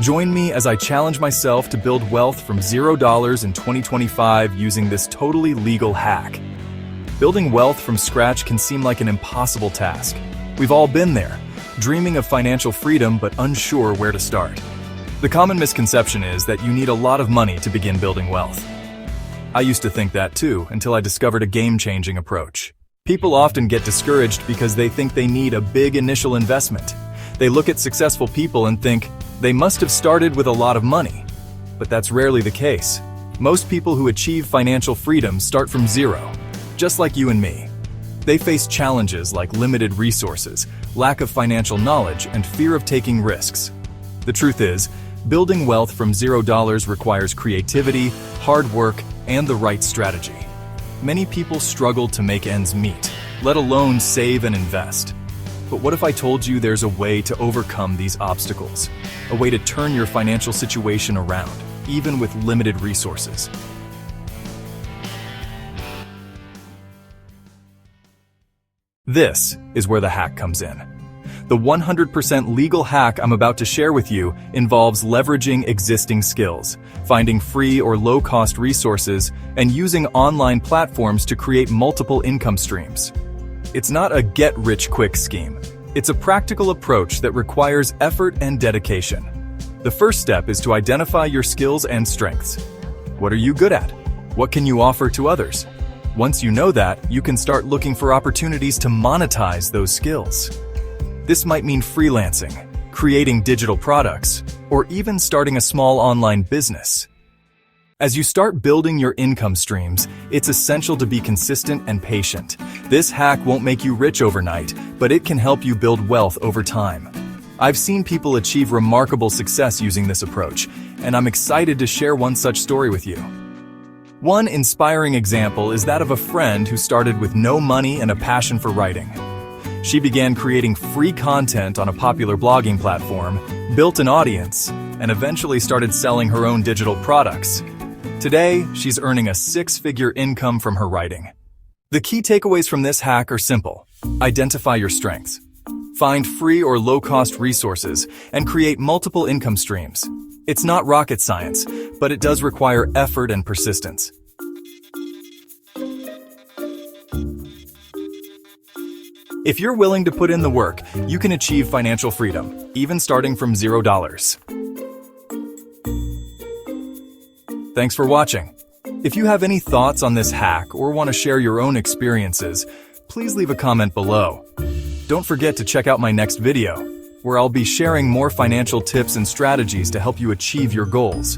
Join me as I challenge myself to build wealth from $0 in 2025 using this totally legal hack. Building wealth from scratch can seem like an impossible task. We've all been there, dreaming of financial freedom but unsure where to start. The common misconception is that you need a lot of money to begin building wealth. I used to think that too, until I discovered a game-changing approach. People often get discouraged because they think they need a big initial investment. They look at successful people and think they must have started with a lot of money. But that's rarely the case. Most people who achieve financial freedom start from zero, just like you and me. They face challenges like limited resources, lack of financial knowledge, and fear of taking risks. The truth is, building wealth from $0 requires creativity, hard work, and the right strategy. Many people struggle to make ends meet, let alone save and invest. But what if I told you there's a way to overcome these obstacles? A way to turn your financial situation around, even with limited resources. This is where the hack comes in. The 100% legal hack I'm about to share with you involves leveraging existing skills, finding free or low-cost resources, and using online platforms to create multiple income streams. It's not a get-rich-quick scheme. It's a practical approach that requires effort and dedication. The first step is to identify your skills and strengths. What are you good at? What can you offer to others? Once you know that, you can start looking for opportunities to monetize those skills. This might mean freelancing, creating digital products, or even starting a small online business. As you start building your income streams, it's essential to be consistent and patient. This hack won't make you rich overnight, but it can help you build wealth over time. I've seen people achieve remarkable success using this approach, and I'm excited to share one such story with you. One inspiring example is that of a friend who started with no money and a passion for writing. She began creating free content on a popular blogging platform, built an audience, and eventually started selling her own digital products. Today, she's earning a six-figure income from her writing. The key takeaways from this hack are simple. Identify your strengths. Find free or low-cost resources and create multiple income streams. It's not rocket science, but it does require effort and persistence. If you're willing to put in the work, you can achieve financial freedom, even starting from $0. Thanks for watching. If you have any thoughts on this hack or want to share your own experiences, please leave a comment below. Don't forget to check out my next video, where I'll be sharing more financial tips and strategies to help you achieve your goals.